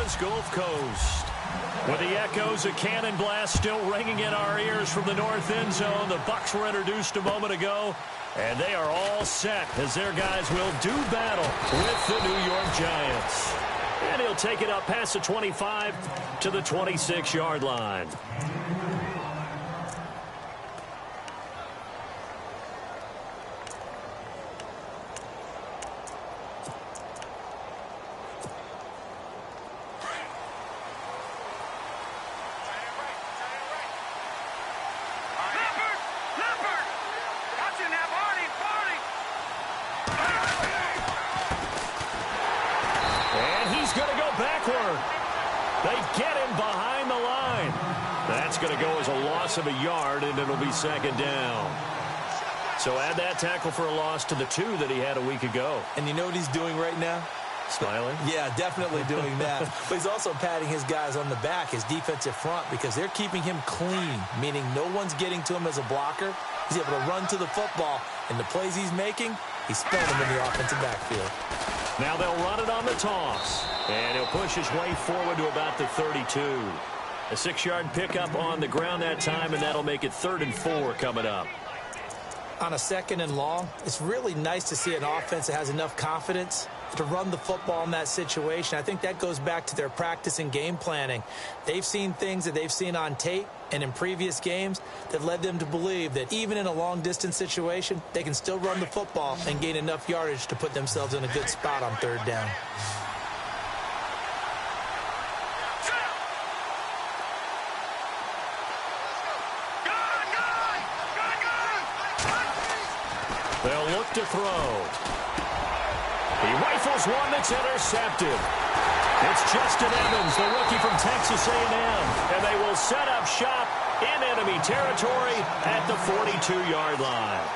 U.S. Gulf Coast. With the echoes of cannon blast still ringing in our ears from the north end zone, the Bucs were introduced a moment ago, and they are all set as their guys will do battle with the New York Giants. And he'll take it up past the 25 to the 26-yard line. Of a yard, and it'll be second down. So add that tackle for a loss to the 2 that he had a week ago. And you know what he's doing right now? Smiling? Yeah, definitely doing that. But he's also patting his guys on the back, his defensive front, because they're keeping him clean, meaning no one's getting to him as a blocker. He's able to run to the football, and the plays he's making, he's spelling them in the offensive backfield. Now they'll run it on the toss, and he'll push his way forward to about the 32. A 6-yard pickup on the ground that time, and that'll make it 3rd and 4 coming up. On a 2nd and long, it's really nice to see an offense that has enough confidence to run the football in that situation. I think that goes back to their practice and game planning. They've seen things that they've seen on tape and in previous games that led them to believe that even in a long-distance situation, they can still run the football and gain enough yardage to put themselves in a good spot on 3rd down. They'll look to throw. He rifles one that's intercepted. It's Justin Evans, the rookie from Texas A&M, and they will set up shop in enemy territory at the 42-yard line.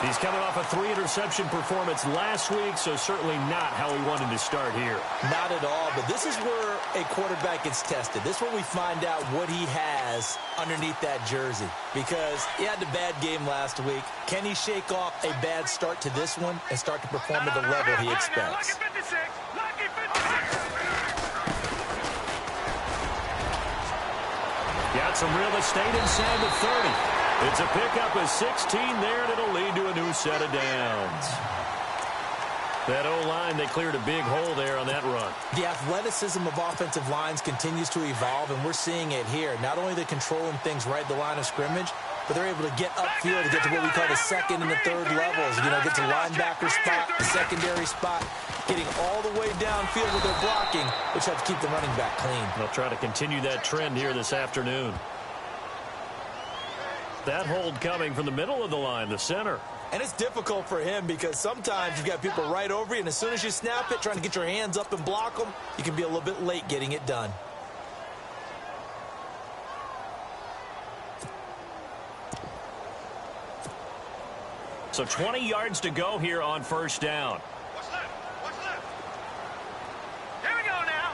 He's coming off a 3-interception performance last week, so certainly not how he wanted to start here. Not at all, but this is where a quarterback gets tested. This is where we find out what he has underneath that jersey, because he had a bad game last week. Can he shake off a bad start to this one and start to perform at the level he expects? Got some real estate inside the 30. It's a pickup of 16 there, and it'll lead to a new set of downs. That O-line, they cleared a big hole there on that run. The athleticism of offensive lines continues to evolve, and we're seeing it here. Not only are they controlling things right at the line of scrimmage, but they're able to get upfield to get to what we call the 2nd and the 3rd levels. You know, get to linebacker spot, the secondary spot, getting all the way downfield with their blocking, which helps keep the running back clean. They'll try to continue that trend here this afternoon. That hold coming from the middle of the line, the center. And it's difficult for him because sometimes you've got people right over you, and as soon as you snap it, trying to get your hands up and block them, you can be a little bit late getting it done. So 20 yards to go here on 1st down. What's left? Here we go now.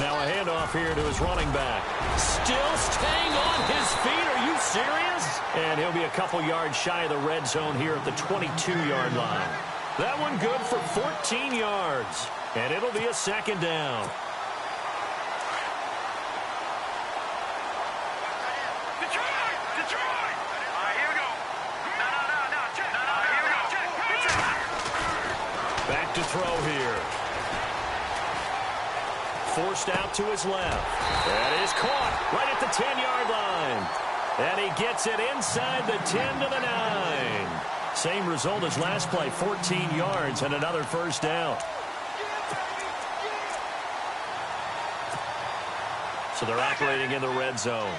Now a handoff here to his running back. Still staying on his feet. Are you serious? And he'll be a couple yards shy of the red zone here at the 22-yard line. That one good for 14 yards. And it'll be a 2nd down. Back to throw here. Forced out to his left. That is caught right at the 10-yard line. And he gets it inside the 10 to the 9. Same result as last play, 14 yards and another 1st down. So they're operating in the red zone.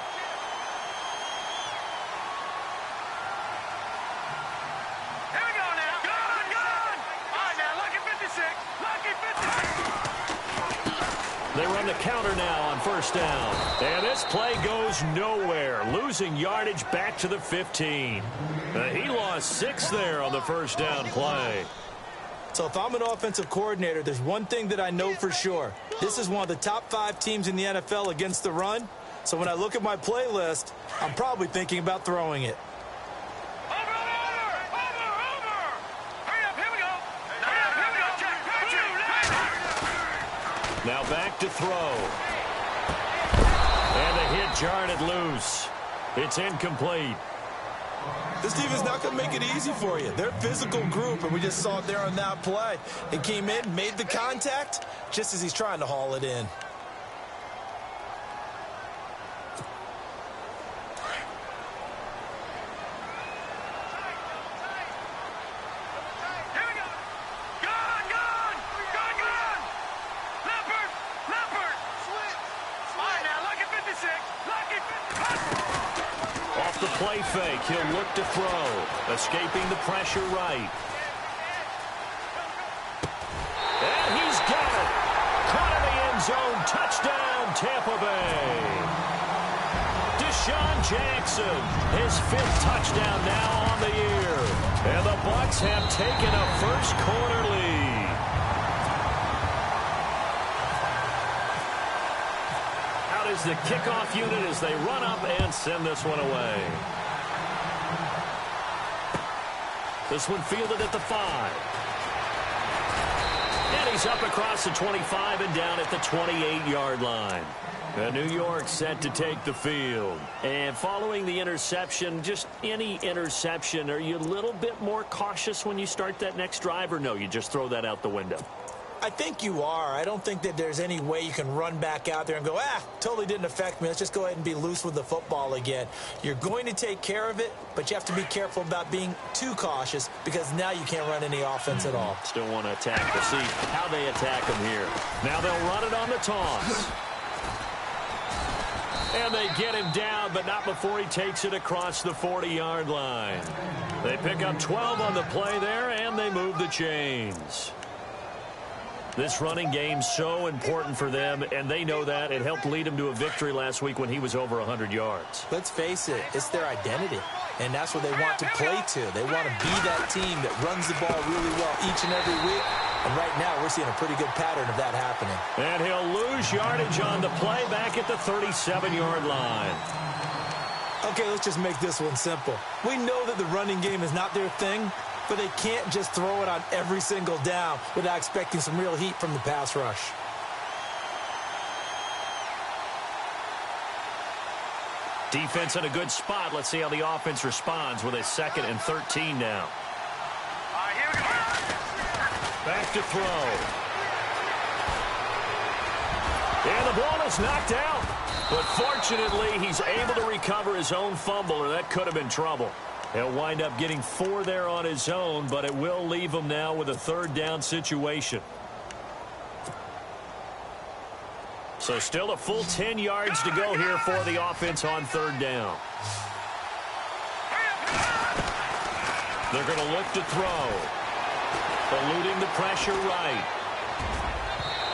They run the counter now on 1st down. And this play goes nowhere. Losing yardage back to the 15. He lost 6 there on the 1st down play. So if I'm an offensive coordinator, there's one thing that I know for sure. This is one of the top 5 teams in the NFL against the run. So when I look at my playlist, I'm probably thinking about throwing it. Now back to throw. And the hit jarred it loose. It's incomplete. This team is not going to make it easy for you. They're a physical group, and we just saw it there on that play. He came in, made the contact, just as he's trying to haul it in. The play fake. He'll look to throw. Escaping the pressure right. And he's got it. Caught in the end zone. Touchdown, Tampa Bay. Deshaun Jackson, his 5th touchdown now on the year. And the Bucs have taken a first-quarter lead. Out is the kickoff unit as they run up and send this one away. This one fielded at the 5. And he's up across the 25 and down at the 28-yard line. New York set to take the field. And following the interception, just any interception, are you a little bit more cautious when you start that next drive, or no, you just throw that out the window? I think you are. I don't think that there's any way you can run back out there and go, totally didn't affect me. Let's just go ahead and be loose with the football again. You're going to take care of it, but you have to be careful about being too cautious because now you can't run any offense at all. Still want to attack. We'll see how they attack them here. Now they'll run it on the toss. And they get him down, but not before he takes it across the 40-yard line. They pick up 12 on the play there, and they move the chains. This running game's so important for them, and they know that. It helped lead them to a victory last week when he was over 100 yards. Let's face it, it's their identity, and that's what they want to play to. They want to be that team that runs the ball really well each and every week, and right now we're seeing a pretty good pattern of that happening. And he'll lose yardage on the play back at the 37-yard line. Okay, let's just make this one simple. We know that the running game is not their thing, but they can't just throw it on every single down without expecting some real heat from the pass rush. Defense in a good spot. Let's see how the offense responds with a 2nd and 13 now. Back to throw. And the ball is knocked out. But fortunately, he's able to recover his own fumble, or that could have been trouble. He'll wind up getting 4 there on his own, but it will leave him now with a 3rd down situation. So still a full 10 yards to go here for the offense on 3rd down. They're going to look to throw. Eluding the pressure right.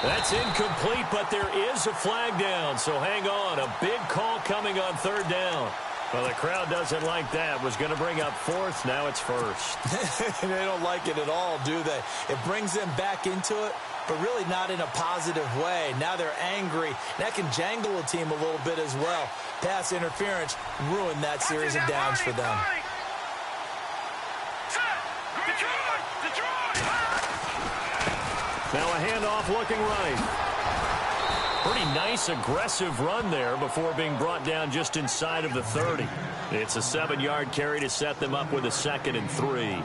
That's incomplete, but there is a flag down, so hang on. A big call coming on 3rd down. Well, the crowd doesn't like that. Was going to bring up 4th. Now it's 1st. They don't like it at all, do they? It brings them back into it, but really not in a positive way. Now they're angry. That can jangle a team a little bit as well. Pass interference ruined that series of downs for them. Now a handoff looking right. Pretty nice, aggressive run there before being brought down just inside of the 30. It's a 7-yard carry to set them up with a 2nd and 3.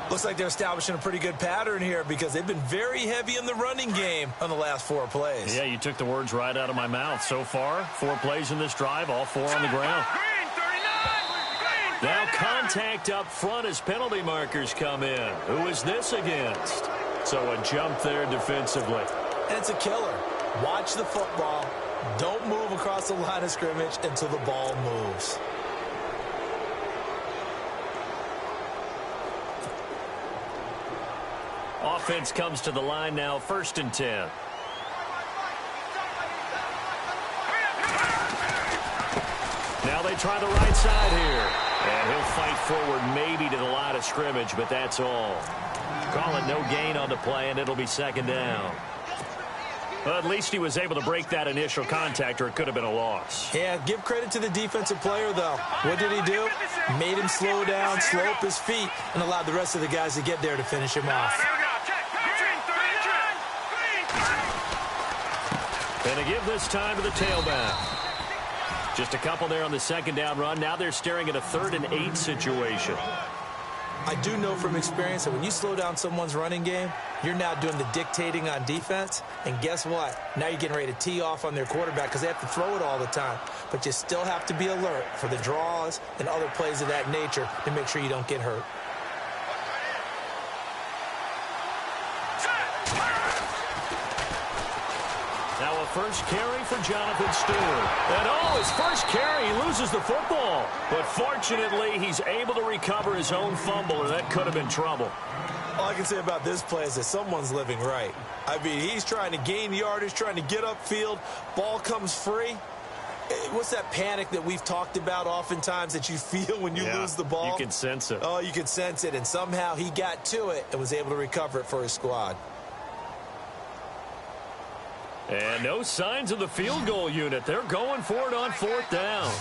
Looks like they're establishing a pretty good pattern here because they've been very heavy in the running game on the last 4 plays. Yeah, you took the words right out of my mouth. So far, 4 plays in this drive, all 4 on the ground. Now contact up front as penalty markers come in. Who is this against? So a jump there defensively. And it's a killer. Watch the football. Don't move across the line of scrimmage until the ball moves. Offense comes to the line now, 1st and 10. Now they try the right side here. And he'll fight forward maybe to the line of scrimmage, but that's all. Call it no gain on the play, and it'll be 2nd down. Well, at least he was able to break that initial contact, or it could have been a loss. Yeah, give credit to the defensive player, though. What did he do? Made him slow down, slow up his feet, and allowed the rest of the guys to get there to finish him off. And to give this time to the tailback. Just a couple there on the second down run. Now they're staring at a 3rd and 8 situation. I do know from experience that when you slow down someone's running game, you're now doing the dictating on defense. And guess what? Now you're getting ready to tee off on their quarterback because they have to throw it all the time. But you still have to be alert for the draws and other plays of that nature to make sure you don't get hurt. Now a first carry for Jonathan Stewart. And his first carry, he loses the football. But fortunately, he's able to recover his own fumble, or that could have been trouble. All I can say about this play is that someone's living right. I mean, he's trying to gain yardage, trying to get upfield. Ball comes free. What's that panic that we've talked about oftentimes that you feel when you lose the ball? You can sense it. Oh, you can sense it. And somehow he got to it and was able to recover it for his squad. And no signs of the field goal unit. They're going for it on 4th down.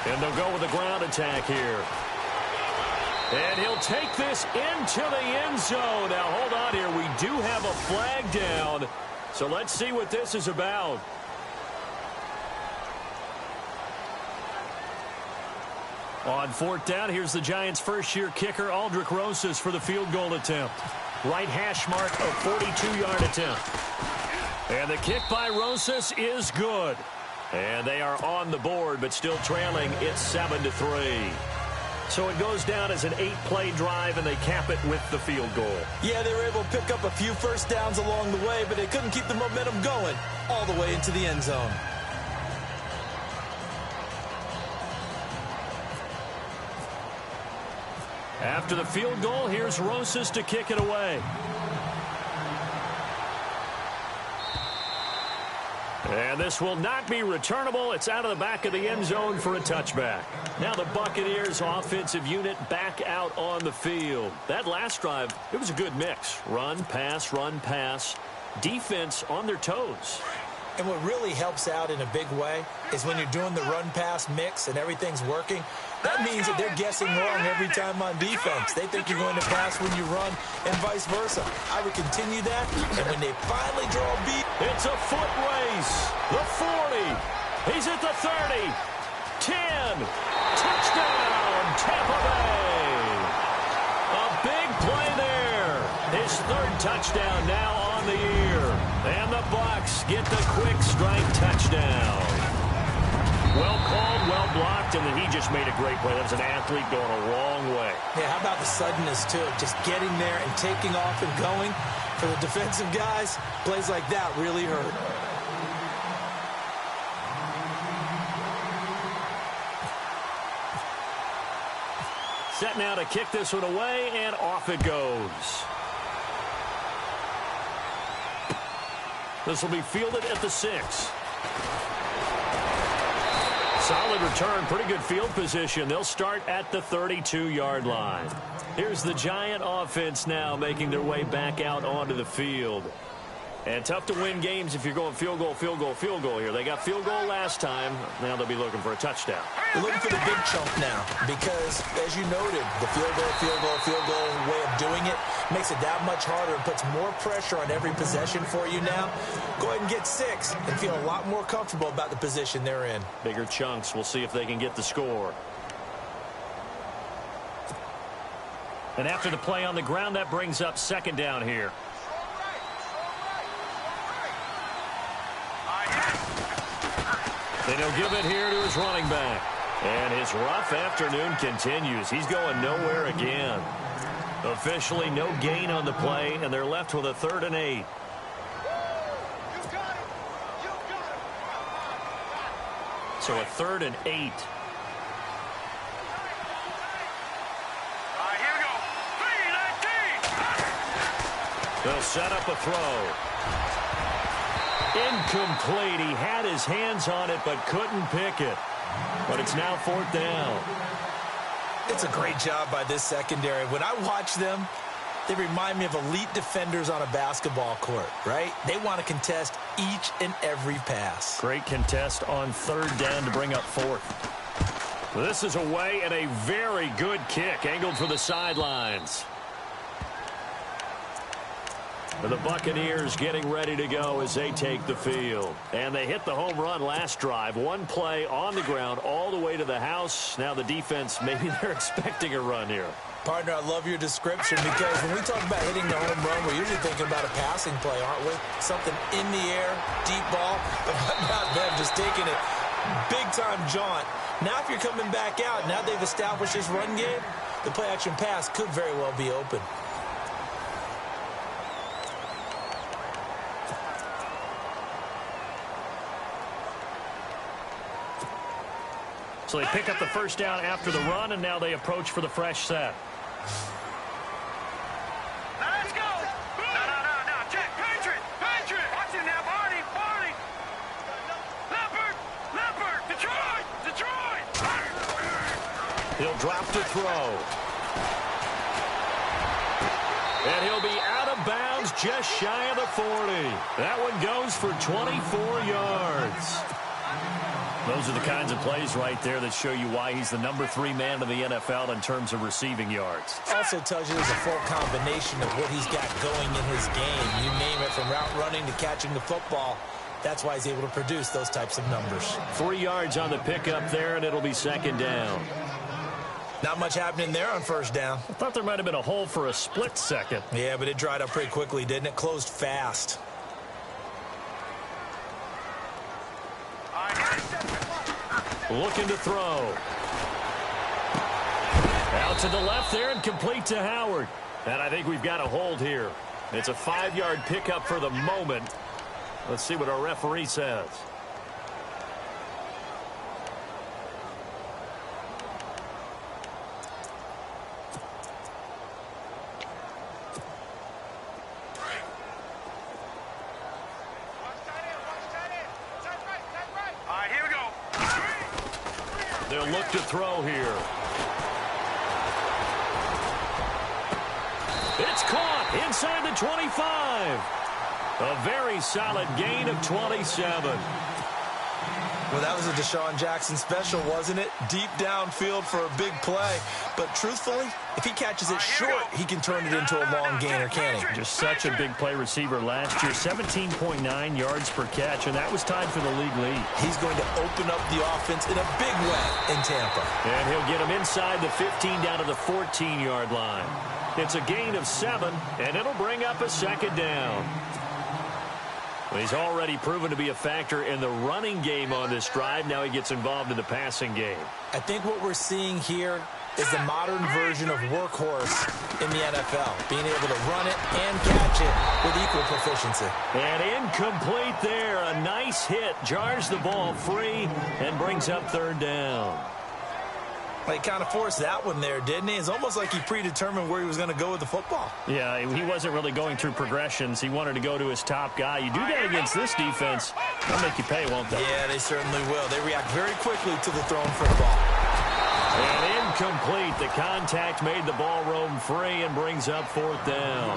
And they'll go with a ground attack here. And he'll take this into the end zone. Now, hold on here. We do have a flag down. So let's see what this is about. On 4th down, here's the Giants' first-year kicker, Aldrich Rosas, for the field goal attempt. Right hash mark of 42-yard attempt. And the kick by Rosas is good. And they are on the board, but still trailing. It's 7-3. So it goes down as an 8-play drive, and they cap it with the field goal. Yeah, they were able to pick up a few first downs along the way, but they couldn't keep the momentum going all the way into the end zone. After the field goal, here's Rosas to kick it away. And this will not be returnable. It's out of the back of the end zone for a touchback. Now the Buccaneers offensive unit back out on the field. That last drive, it was a good mix. Run, pass, defense on their toes. And what really helps out in a big way is when you're doing the run-pass mix and everything's working, that means that they're guessing wrong every time on defense. They think you're going to pass when you run and vice versa. I would continue that, and when they finally draw a beat. It's a foot race. The 40. He's at the 30. 10. Touchdown, Tampa Bay. A big play there. His 3rd touchdown now on the year. And the Bucs get the quick strike touchdown. Well called, well blocked, and then he just made a great play. That was an athlete going a long way. Yeah, how about the suddenness, too? Just getting there and taking off and going. For the defensive guys, plays like that really hurt. Set now to kick this one away, and off it goes. This will be fielded at the 6. Solid return, pretty good field position. They'll start at the 32-yard line. Here's the Giant offense now making their way back out onto the field. And tough to win games if you're going field goal here. They got field goal last time. Now they'll be looking for a touchdown. They're looking for the big chunk now because, as you noted, the field goal way of doing it makes it that much harder and puts more pressure on every possession for you now. Go ahead and get 6 and feel a lot more comfortable about the position they're in. Bigger chunks. We'll see if they can get the score. And after the play on the ground, that brings up 2nd down here. And he'll give it here to his running back. And his rough afternoon continues. He's going nowhere again. Officially no gain on the play, and they're left with a 3rd and 8. So a 3rd and 8. Here we go. 3-19. They'll set up a throw. Incomplete. He had his hands on it but couldn't pick it. But it's now 4th down. It's a great job by this secondary. When I watch them, they remind me of elite defenders on a basketball court, right? They want to contest each and every pass. Great contest on 3rd down to bring up 4th. This is away and a very good kick angled for the sidelines. The Buccaneers getting ready to go as they take the field. And they hit the home run last drive. One play on the ground all the way to the house. Now the defense, maybe they're expecting a run here. Partner, I love your description because when we talk about hitting the home run, we're usually thinking about a passing play, aren't we? Something in the air, deep ball. But what about them just taking it big-time jaunt? Now if you're coming back out, now they've established this run game, the play-action pass could very well be open. So they pick up the first down after the run, and now they approach for the fresh set. Let's go! No. Check. Patriot! Watch it now, Barney! Leopard! Detroit! He'll drop to throw. And he'll be out of bounds just shy of the 40. That one goes for 24 yards. Those are the kinds of plays right there that show you why he's the #3 man in the NFL in terms of receiving yards. Also tells you there's a full combination of what he's got going in his game. You name it, from route running to catching the football. That's why he's able to produce those types of numbers. 3 yards on the pickup there, and it'll be second down. Not much happening there on first down. I thought there might have been a hole for a split second. Yeah, but it dried up pretty quickly, didn't it? Closed fast. Looking to throw. Out to the left there and complete to Howard. And I think we've got a hold here. It's a 5-yard pickup for the moment. Let's see what our referee says. They'll look to throw here. It's caught inside the 25. A very solid gain of 27. Well, that was a Deshaun Jackson special, wasn't it? Deep downfield for a big play. But truthfully, if he catches it short, he can turn it into a long gainer, can't he? Just such a big play receiver last year. 17.9 yards per catch, and that was tied for the league lead. He's going to open up the offense in a big way in Tampa. And he'll get him inside the 15 down to the 14-yard line. It's a gain of 7, and it'll bring up a second down. Well, he's already proven to be a factor in the running game on this drive. Now he gets involved in the passing game. I think what we're seeing here is the modern version of workhorse in the NFL, being able to run it and catch it with equal proficiency. And incomplete there. A nice hit. Jars the ball free and brings up third down. Well, he kind of forced that one there, didn't he? It's almost like he predetermined where he was going to go with the football. Yeah, he wasn't really going through progressions. He wanted to go to his top guy. You do that against this defense, they'll make you pay, won't they? Yeah, they certainly will. They react very quickly to the thrown football. And incomplete. The contact made the ball roam free and brings up fourth down.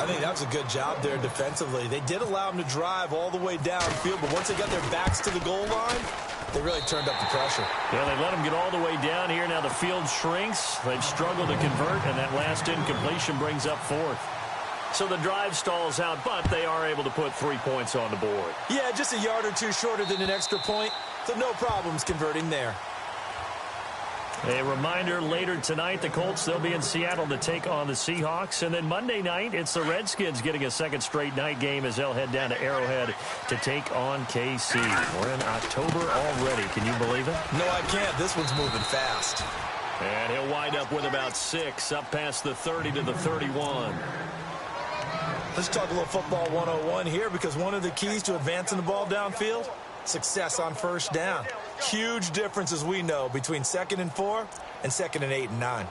I think that was a good job there defensively. They did allow him to drive all the way downfield, but once they got their backs to the goal line, they really turned up the pressure. Yeah, they let him get all the way down here. Now the field shrinks. They've struggled to convert, and that last incompletion brings up fourth. So the drive stalls out, but they are able to put 3 points on the board. Yeah, just a yard or two shorter than an extra point, so no problems converting there. A reminder, later tonight, the Colts, they'll be in Seattle to take on the Seahawks. And then Monday night, it's the Redskins getting a second straight night game as they'll head down to Arrowhead to take on KC. We're in October already. Can you believe it? No, I can't. This one's moving fast. And he'll wind up with about 6, up past the 30 to the 31. Let's talk a little football 101 here, because one of the keys to advancing the ball downfield, success on first down. Huge difference, as we know, between 2nd and 4 and 2nd and 8 and 9.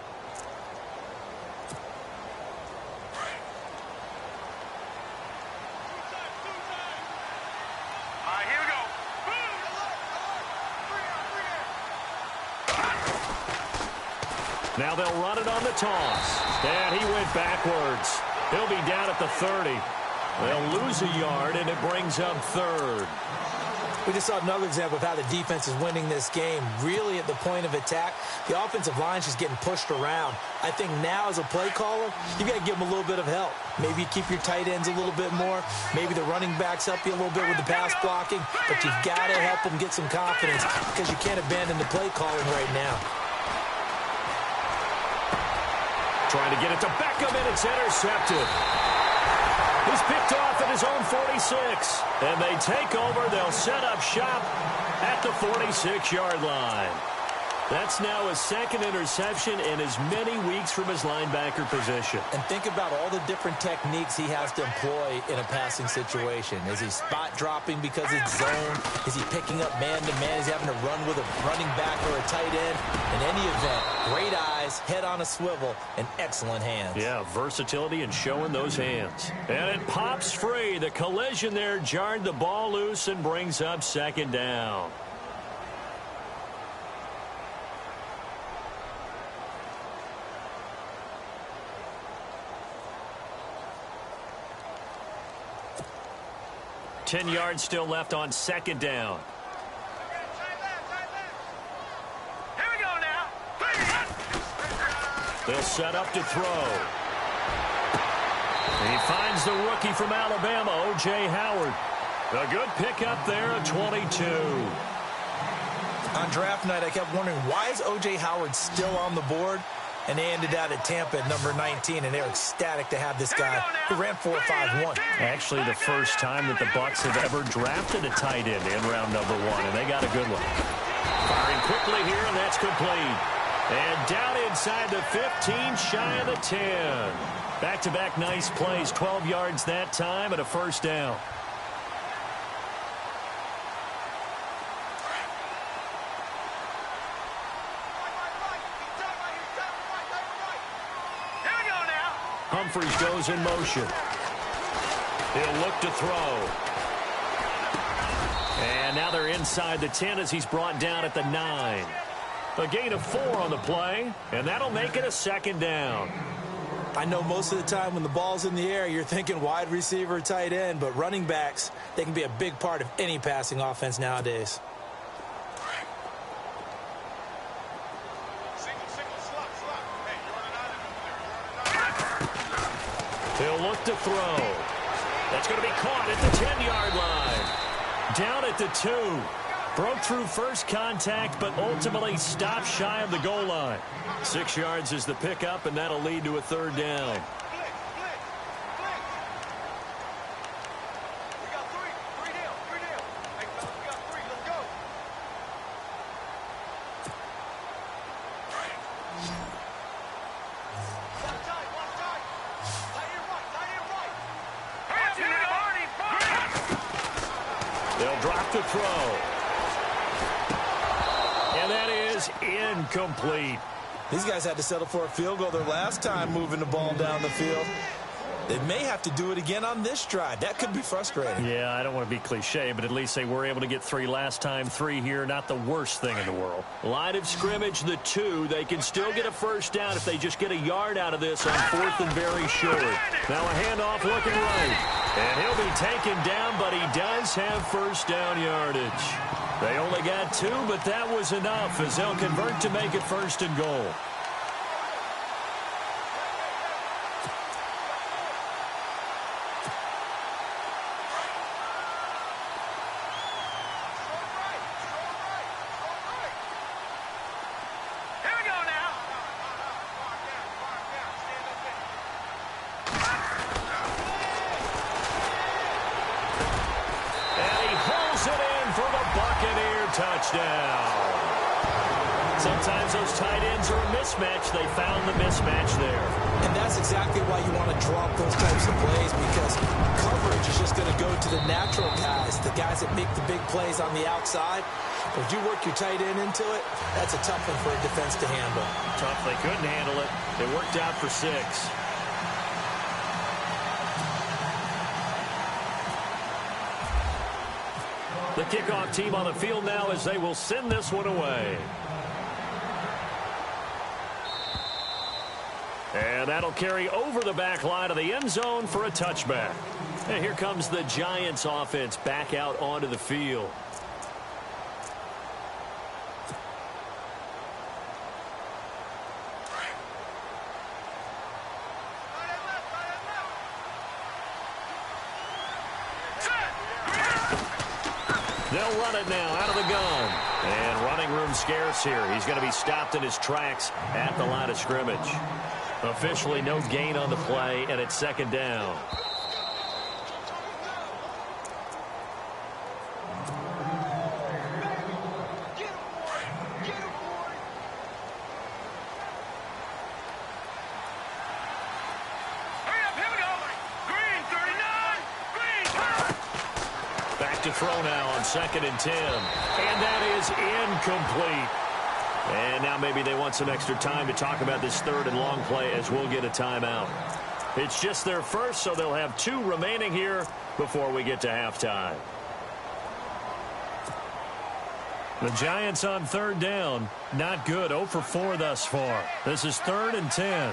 Here we go. Now they'll run it on the toss. And he went backwards. He'll be down at the 30. They'll lose a yard, and it brings up third. We just saw another example of how the defense is winning this game. Really at the point of attack, the offensive line is just getting pushed around. I think now as a play caller, you got to give them a little bit of help. Maybe you keep your tight ends a little bit more. Maybe the running backs help you a little bit with the pass blocking. But you've got to help them get some confidence because you can't abandon the play calling right now. Trying to get it to Beckham, and it's intercepted. He's picked off at his own 46. And they take over. They'll set up shop at the 46-yard line. That's now his second interception in as many weeks from his linebacker position. And think about all the different techniques he has to employ in a passing situation. Is he spot dropping because it's zone? Is he picking up man-to-man? Is he having to run with a running back or a tight end? In any event, great eyes, head on a swivel, and excellent hands. Yeah, versatility and showing those hands. And it pops free. The collision there jarred the ball loose and brings up second down. Ten yards still left on second down. Here we go now. They'll set up to throw. And he finds the rookie from Alabama, O.J. Howard. A good pickup there at 22. On draft night, I kept wondering, why is O.J. Howard still on the board? And they ended out at Tampa at number 19, and they're ecstatic to have this guy who ran 4.51. Actually, the first time that the Bucs have ever drafted a tight end in round number 1, and they got a good one. Firing quickly here, and that's complete. And down inside the 15, shy of the 10. Back-to-back nice plays, 12 yards that time, and a first down. Humphries goes in motion. He'll look to throw. And now they're inside the 10 as he's brought down at the 9. A gain of 4 on the play, and that'll make it a second down. I know most of the time when the ball's in the air, you're thinking wide receiver, tight end, but running backs, they can be a big part of any passing offense nowadays. He'll look to throw. That's going to be caught at the 10-yard line. Down at the 2. Broke through first contact, but ultimately stopped shy of the goal line. 6 yards is the pickup, and that'll lead to a third down. They'll drop the throw. And that is incomplete. These guys had to settle for a field goal their last time moving the ball down the field. They may have to do it again on this drive. That could be frustrating. Yeah, I don't want to be cliche, but at least they were able to get 3 last time. 3 here, not the worst thing in the world. Line of scrimmage, the 2. They can still get a first down if they just get a yard out of this on 4th and very short. Now a handoff looking right. And he'll be taken down, but he does have first down yardage. They only got 2, but that was enough as they'll convert to make it 1st and goal. Touchdown. Sometimes those tight ends are a mismatch. They found the mismatch there. And that's exactly why you want to drop those types of plays, because coverage is just going to go to the natural guys, the guys that make the big plays on the outside. But if you work your tight end into it, that's a tough one for a defense to handle. Tough. They couldn't handle it. They worked out for 6. The kickoff team on the field now as they will send this one away. And that'll carry over the back line of the end zone for a touchback. And here comes the Giants offense back out onto the field. They'll run it now out of the gun. And running room scarce here. He's going to be stopped in his tracks at the line of scrimmage. Officially no gain on the play, and it's second down. To throw now on 2nd and 10. And that is incomplete. And now maybe they want some extra time to talk about this 3rd and long play as we'll get a timeout. It's just their first, so they'll have 2 remaining here before we get to halftime. The Giants on 3rd down. Not good. 0 for 4 thus far. This is 3rd and 10.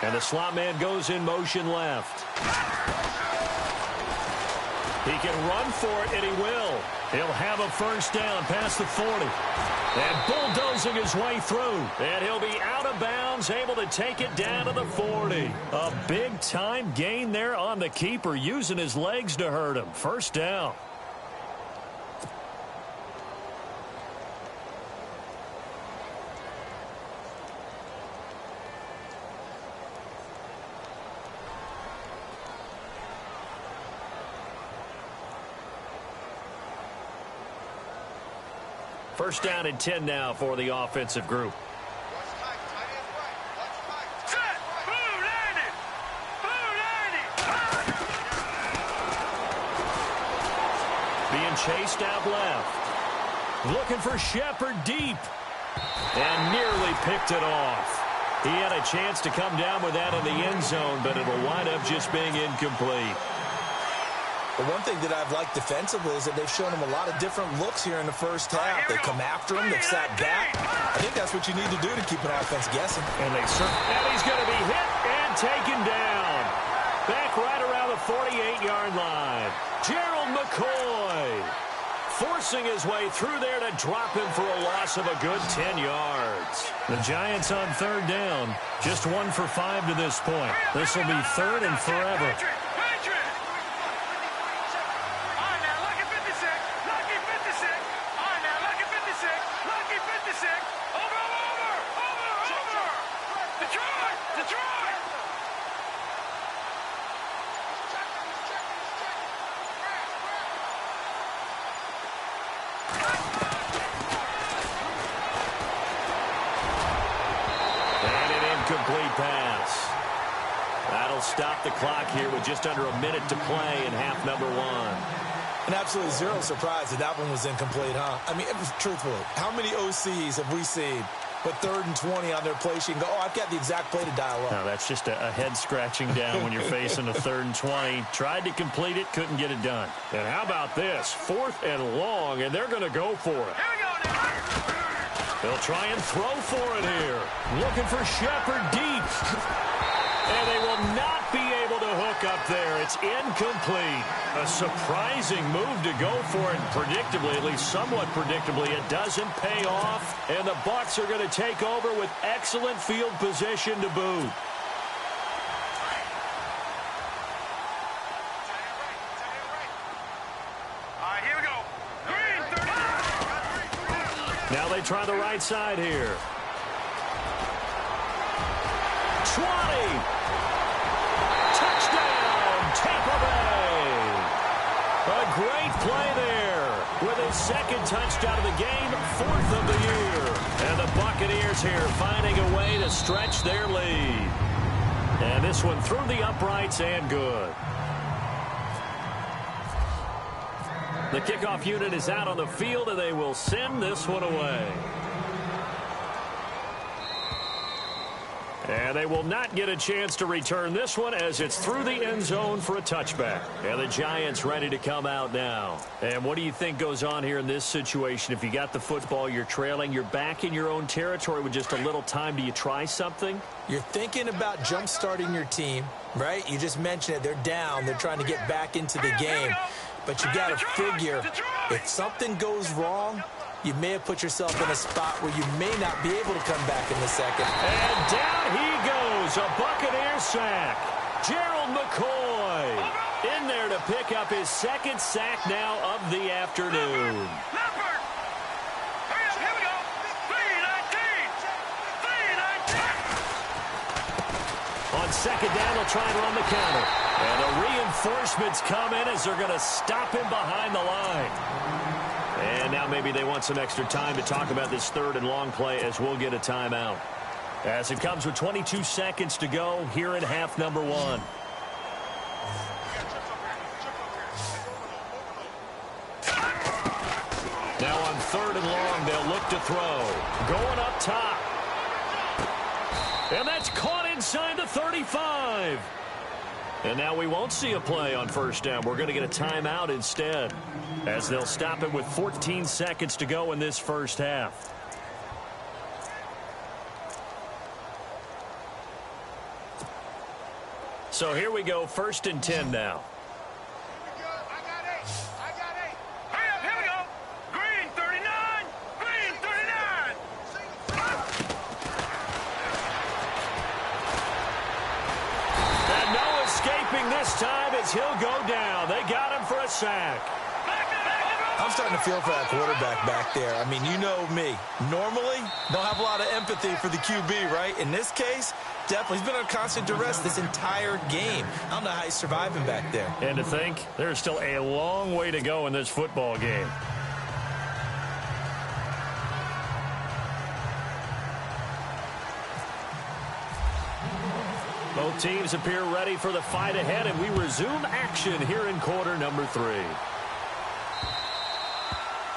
And the slot man goes in motion left. He can run for it, and he will. He'll have a first down past the 40. And bulldozing his way through. And he'll be out of bounds, able to take it down to the 40. A big-time gain there on the keeper, using his legs to hurt him. First down. First down and 10 now for the offensive group. Being chased out left. Looking for Shepard deep. And nearly picked it off. He had a chance to come down with that in the end zone, but it'll wind up just being incomplete. The one thing that I've liked defensively is that they've shown him a lot of different looks here in the first half. They come after him. They've sat back. I think that's what you need to do to keep an offense guessing. And he's going to be hit and taken down. Back right around the 48-yard line. Gerald McCoy forcing his way through there to drop him for a loss of a good 10 yards. The Giants on 3rd down. Just 1 for 5 to this point. This will be 3rd and forever. Complete pass. That'll stop the clock here with just under a minute to play in half number 1. And absolutely zero surprise that one was incomplete, huh? I mean, truthfully, how many OCs have we seen put 3rd and 20 on their play sheet and go, oh, I've got the exact play to dial up? No, that's just a head scratching down when you're facing a 3rd and 20. Tried to complete it, couldn't get it done. And how about this? 4th and long, and they're going to go for it. They'll try and throw for it here. Looking for Shepard deep. And they will not be able to hook up there. It's incomplete. A surprising move to go for it. Predictably, at least somewhat predictably, it doesn't pay off. And the Bucs are going to take over with excellent field position to boot. Now they try the right side here. 20. Touchdown, Tampa Bay. A great play there. With his 2nd touchdown of the game, 4th of the year. And the Buccaneers here finding a way to stretch their lead. And this one through the uprights and good. The kickoff unit is out on the field, and they will send this one away. And they will not get a chance to return this one as it's through the end zone for a touchback. And the Giants ready to come out now. And what do you think goes on here in this situation? If you got the football, you're trailing, you're back in your own territory with just a little time. Do you try something? You're thinking about jump-starting your team, right? You just mentioned it. They're down. They're trying to get back into the game. But you got to figure, if something goes wrong, you may have put yourself in a spot where you may not be able to come back in the second. And down he goes, a Buccaneer sack. Gerald McCoy. In there to pick up his second sack now of the afternoon. Leopard! Hurry up, here we go! 3-19! On second down, they'll try and run the counter. And the reinforcements come in as they're going to stop him behind the line. And now maybe they want some extra time to talk about this third and long play as we'll get a timeout. As it comes with 22 seconds to go here in half number one. Now on third and long, they'll look to throw. Going up top. And that's caught inside the 35. And now we won't see a play on first down. We're going to get a timeout instead, as they'll stop it with 14 seconds to go in this first half. So here we go, 1st and 10 now. Hurry up, here we go! Green 39! Green 39! And no escaping this time as he'll go down. They got him for a sack. I'm starting to feel for that quarterback back there. I mean, you know me. Normally, don't have a lot of empathy for the QB, right? In this case, definitely. He's been under constant duress this entire game. I don't know how he's surviving back there. And to think, there's still a long way to go in this football game. Both teams appear ready for the fight ahead, and we resume action here in quarter number 3.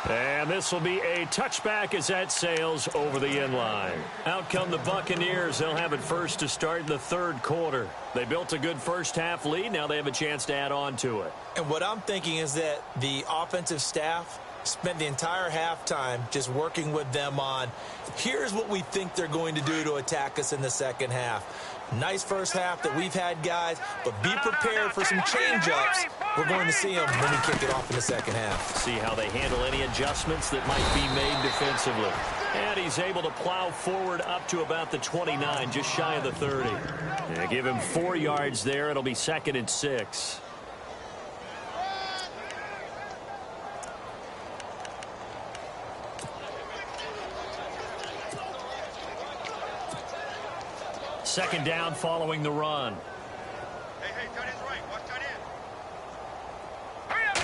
And this will be a touchback as that sails over the end line. Out come the Buccaneers. They'll have it first to start the third quarter. They built a good first half lead. Now they have a chance to add on to it. And what I'm thinking is that the offensive staff spent the entire halftime just working with them on, here's what we think they're going to do to attack us in the second half. Nice first half that we've had, guys, but be prepared for some change-ups. We're going to see them when we kick it off in the second half. See how they handle any adjustments that might be made defensively. And he's able to plow forward up to about the 29, just shy of the 30. Yeah, give him 4 yards there. It'll be 2nd and 6. Second down following the run. Hey, tight end's right. Watch tight end. Hurry up!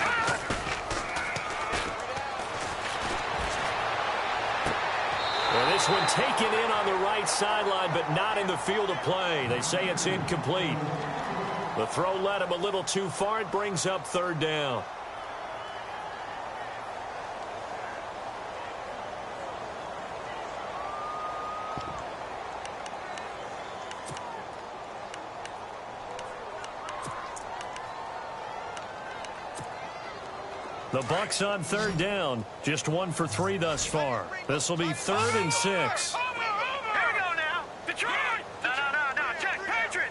Well, this one taken in on the right sideline, but not in the field of play. They say it's incomplete. The throw led him a little too far. It brings up 3rd down. The Bucs on 3rd down. Just 1 for 3 thus far. This will be 3rd and 6. Here we go now. Detroit! No. Check. Patriot!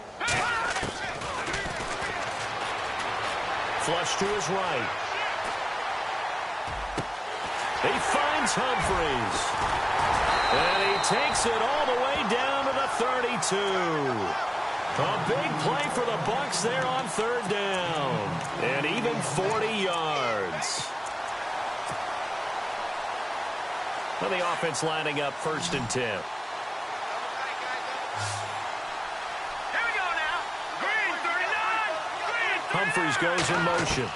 Flush to his right. He finds Humphries. And he takes it all the way down to the 32. A big play for the Bucs there on 3rd down. And even 40 yards. Well, the offense lining up 1st and 10. Here we go now. Green 39! Green 39! Humphries goes in motion.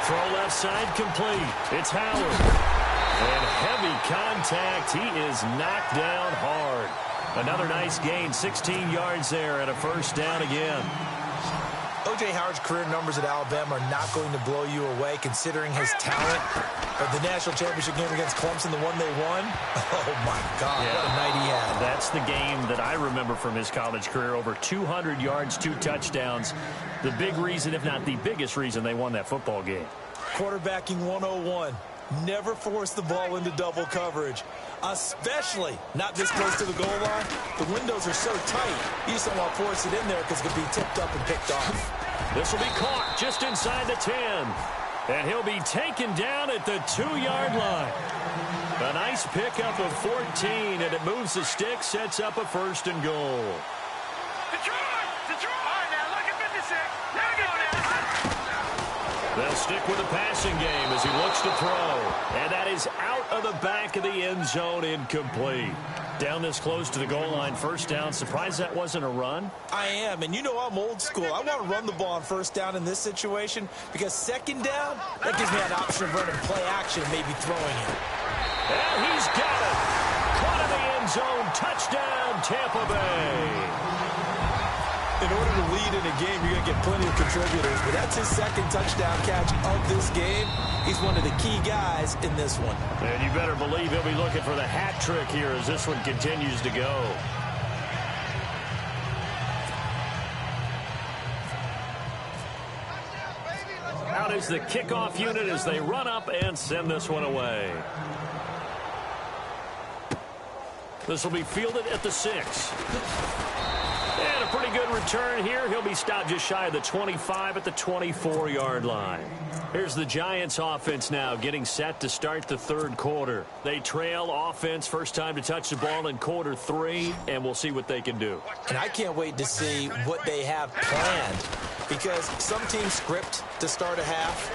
Throw left side complete. It's Howard. And heavy contact. He is knocked down hard. Another nice gain, 16 yards there, and a 1st down again. O.J. Howard's career numbers at Alabama are not going to blow you away considering his talent. But the national championship game against Clemson, the one they won, oh, my God, yeah. What a night he had. That's the game that I remember from his college career. Over 200 yards, 2 touchdowns. The big reason, if not the biggest reason, they won that football game. Quarterbacking 101. Never force the ball into double coverage, especially not this close to the goal line. The windows are so tight, you just don't want to force it in there because it could be tipped up and picked off. This will be caught just inside the 10. And he'll be taken down at the 2-yard line. A nice pickup of 14, and it moves the stick, sets up a 1st and goal. Detroit! All right, now, look at 56. There we go now. They'll stick with the passing game as he looks to throw. And that is out of the back of the end zone, incomplete. Down this close to the goal line, first down. Surprised that wasn't a run? I am, and you know I'm old school. I want to run the ball on first down in this situation because second down, that gives me an option of running play action and maybe throwing it. And he's got it. Caught in the end zone. Touchdown, Tampa Bay. In order to lead in a game, you're going to get plenty of contributors, but that's his second touchdown catch of this game. He's one of the key guys in this one. And you better believe he'll be looking for the hat trick here as this one continues to go. Out is the kickoff unit as they run up and send this one away. This will be fielded at the 6. And a pretty good return here. He'll be stopped just shy of the 25 at the 24-yard line. Here's the Giants offense now getting set to start the third quarter. They trail offense, first time to touch the ball in quarter 3, and we'll see what they can do. And I can't wait to see what they have planned because some teams script to start a half.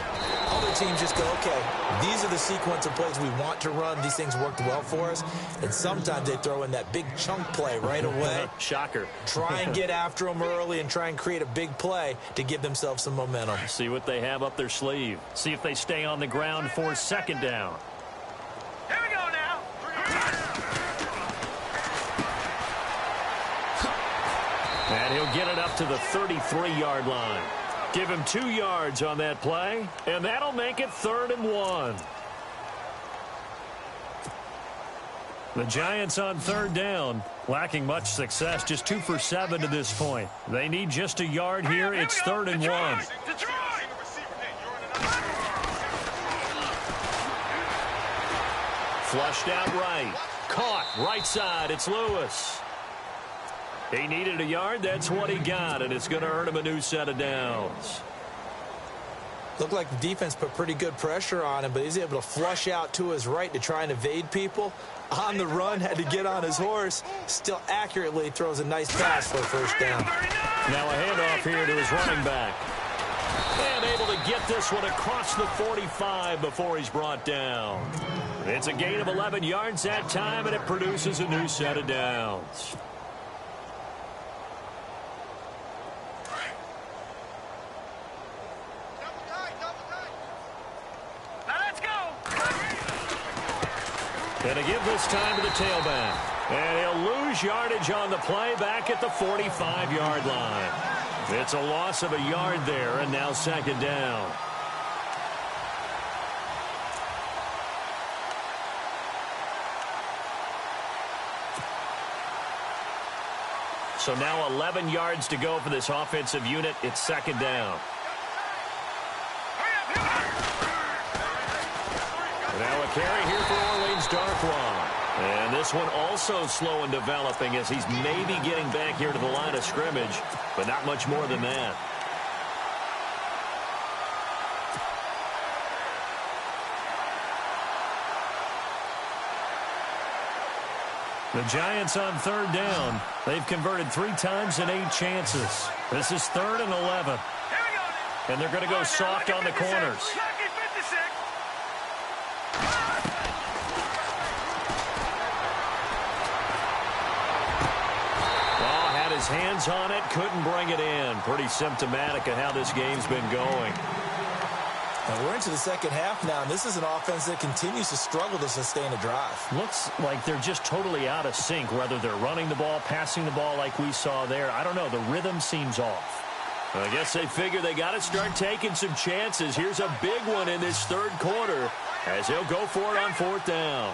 Other teams just go, okay, these are the sequence of plays we want to run. These things worked well for us. And sometimes they throw in that big chunk play right away. Shocker. Try and get after them early and try and create a big play to give themselves some momentum. See what they have up their sleeve. See if they stay on the ground for second down. Here we go now. And he'll get it up to the 33-yard line. Give him 2 yards on that play, and that'll make it 3rd and 1. The Giants on third down, lacking much success, just 2 for 7 to this point. They need just a yard here. It's 3rd and 1. Flushed out right. Caught right side. It's Lewis. He needed a yard. That's what he got, and it's going to earn him a new set of downs. Looked like the defense put pretty good pressure on him, but he's able to flush out to his right to try and evade people. On the run, had to get on his horse. Still accurately throws a nice pass for a first down. Now a handoff here to his running back. And able to get this one across the 45 before he's brought down. It's a gain of 11 yards that time, and it produces a new set of downs. And to give this time to the tailback. And he'll lose yardage on the play back at the 45-yard line. It's a loss of a yard there, and now second down. So now 11 yards to go for this offensive unit. It's second down. Now a carry here for Orleans Darkwa. And this one also slow in developing as he's maybe getting back here to the line of scrimmage, but not much more than that. The Giants on third down. They've converted 3 times in 8 chances. This is 3rd and 11. And they're going to go soft on the corners. His hands on it, couldn't bring it in. Pretty symptomatic of how this game's been going. And we're into the second half now, and this is an offense that continues to struggle to sustain a drive. Looks like they're just totally out of sync, whether they're running the ball, passing the ball like we saw there. I don't know, the rhythm seems off. I guess they figure they got to start taking some chances. Here's a big one in this third quarter as he'll go for it on 4th down.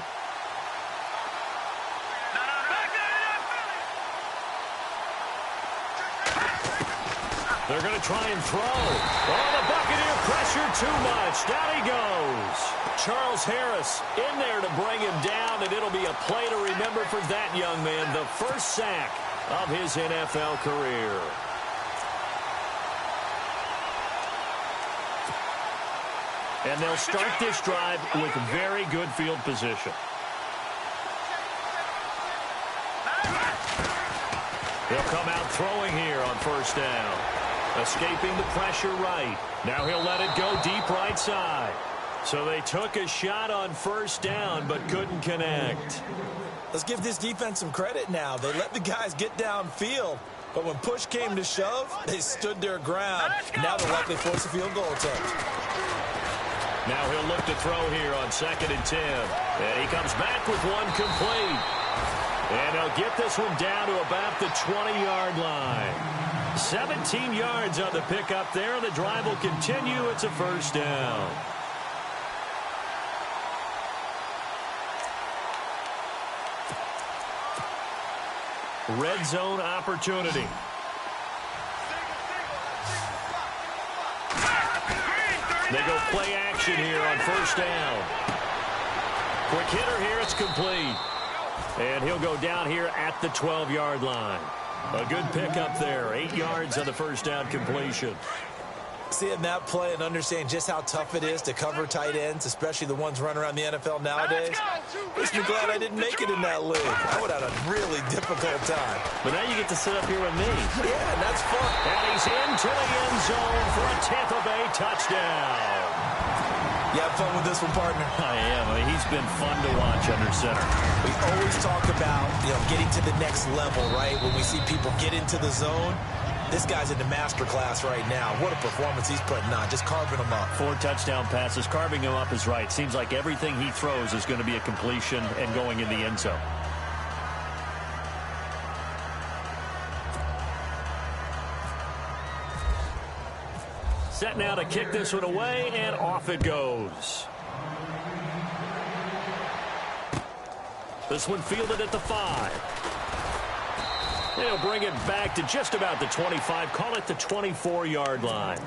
They're going to try and throw. Oh, the Buccaneer pressure too much. Down he goes. Charles Harris in there to bring him down, and it'll be a play to remember for that young man. The first sack of his NFL career. And they'll start this drive with very good field position. He'll come out throwing here on first down. Escaping the pressure right. Now he'll let it go deep right side. So they took a shot on first down but couldn't connect. Let's give this defense some credit now. They let the guys get downfield. But when push came to shove, they stood their ground. Now they'll likely force a field goal attempt. Now he'll look to throw here on 2nd and 10. And he comes back with one complete. And he'll get this one down to about the 20-yard line. 17 yards on the pickup there. The drive will continue. It's a first down. Red zone opportunity. They go play action here on first down. Quick hitter here. It's complete. And he'll go down here at the 12-yard line. A good pickup there. 8 yards on the first down completion. Seeing that play and understanding just how tough it is to cover tight ends, especially the ones running around the NFL nowadays, makes me glad I didn't make it in that league. I would have had a really difficult time. But now you get to sit up here with me. Yeah, and that's fun. And he's into the end zone for a Tampa Bay touchdown. You have fun with this one, partner? I am. I mean, he's been fun to watch under center. We always talk about, getting to the next level, right? When we see people get into the zone, this guy's in the master class right now. What a performance he's putting on, just carving them up. 4 touchdown passes. Carving him up is right. Seems like everything he throws is going to be a completion and going in the end zone. Set now to kick this one away, and off it goes. This one fielded at the 5. They'll bring it back to just about the 25. Call it the 24-yard line.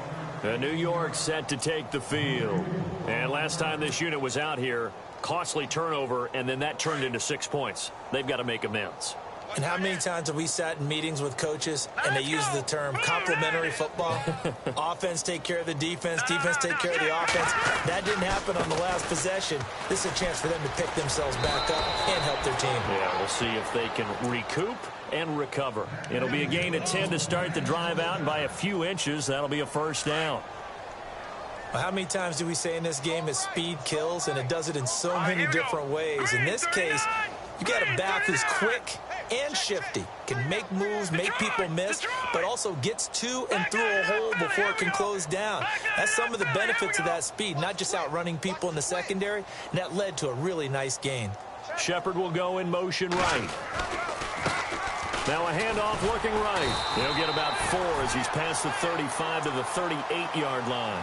New York set to take the field. And last time this unit was out here, costly turnover, and then that turned into 6 points. They've got to make amends. And how many times have we sat in meetings with coaches and they use the term complementary football? Offense take care of the defense, defense take care of the offense. That didn't happen on the last possession. This is a chance for them to pick themselves back up and help their team. Yeah, we'll see if they can recoup and recover. It'll be a gain of 10 to start the drive out, and by a few inches, that'll be a first down. Well, how many times do we say in this game that speed kills, and it does it in so many different ways? In this case, you got a back who's quick and shifty, can make moves, make people miss, but also gets to and through a hole before it can close down. That's some of the benefits of that speed, not just outrunning people in the secondary, and that led to a really nice gain. Shepard will go in motion right. Now a handoff looking right. He'll get about 4 as he's past the 35 to the 38-yard line.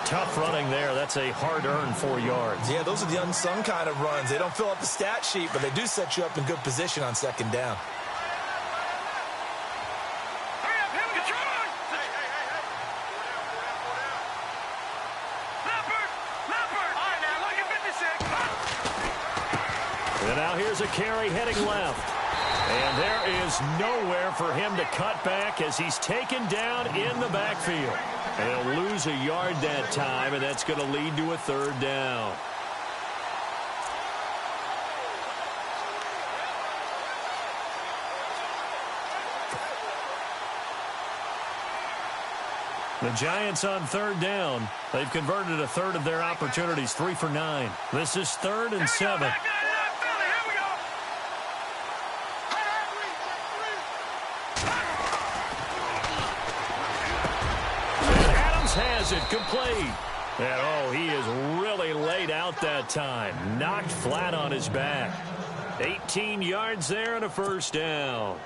Tough running there. That's a hard-earned 4 yards. Yeah, those are the unsung kind of runs. They don't fill up the stat sheet, but they do set you up in good position on second down. And now here's a carry heading left. And there is nowhere for him to cut back as he's taken down in the backfield. And he'll lose a yard that time, and that's going to lead to a 3rd down. The Giants on 3rd down. They've converted a third of their opportunities, 3 for 9. This is 3rd and 7. Has it complete. And he is really laid out that time. Knocked flat on his back. 18 yards there and a first down.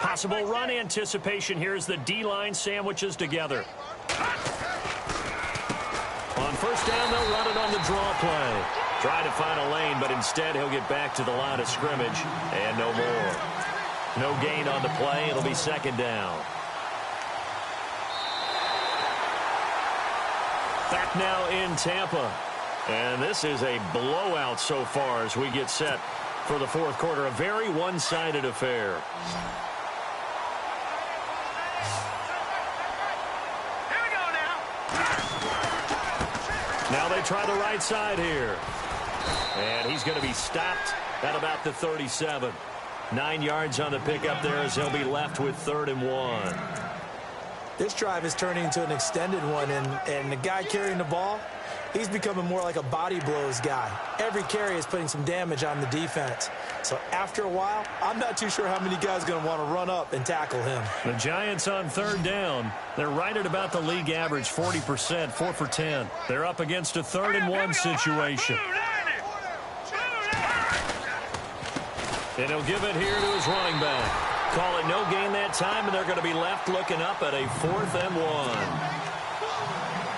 Possible run anticipation. Here's the D-line sandwiches together. On first down, they'll run it on the draw play. Try to find a lane, but instead he'll get back to the line of scrimmage and no more. No gain on the play. It'll be 2nd down. Back now in Tampa. And this is a blowout so far as we get set for the 4th quarter. A very one-sided affair. try the right side here. And he's going to be stopped at about the 37. 9 yards on the pickup there as he'll be left with 3rd and 1. This drive is turning into an extended one, and the guy carrying the ball, he's becoming more like a body blows guy. Every carry is putting some damage on the defense. So after a while, I'm not too sure how many guys are going to want to run up and tackle him. The Giants on 3rd down. They're right at about the league average, 40%, 4 for 10. They're up against a 3rd and 1 situation. And he'll give it here to his running back. Call it no gain that time, and they're going to be left looking up at a 4th and 1.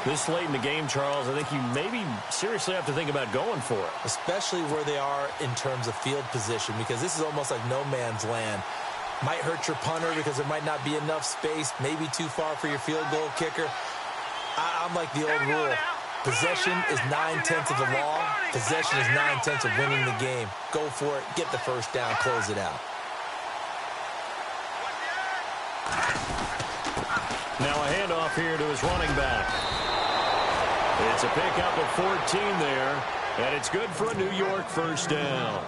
This late in the game, Charles, I think you maybe seriously have to think about going for it. Especially where they are in terms of field position, because this is almost like no man's land. Might hurt your punter because there might not be enough space, maybe too far for your field goal kicker. I'm like the old rule. Possession is 9/10 of the law. Possession is 9/10 of winning the game. Go for it, get the first down, close it out. Now a handoff here to his running back. It's a pickup of 14 there, and it's good for a New York first down.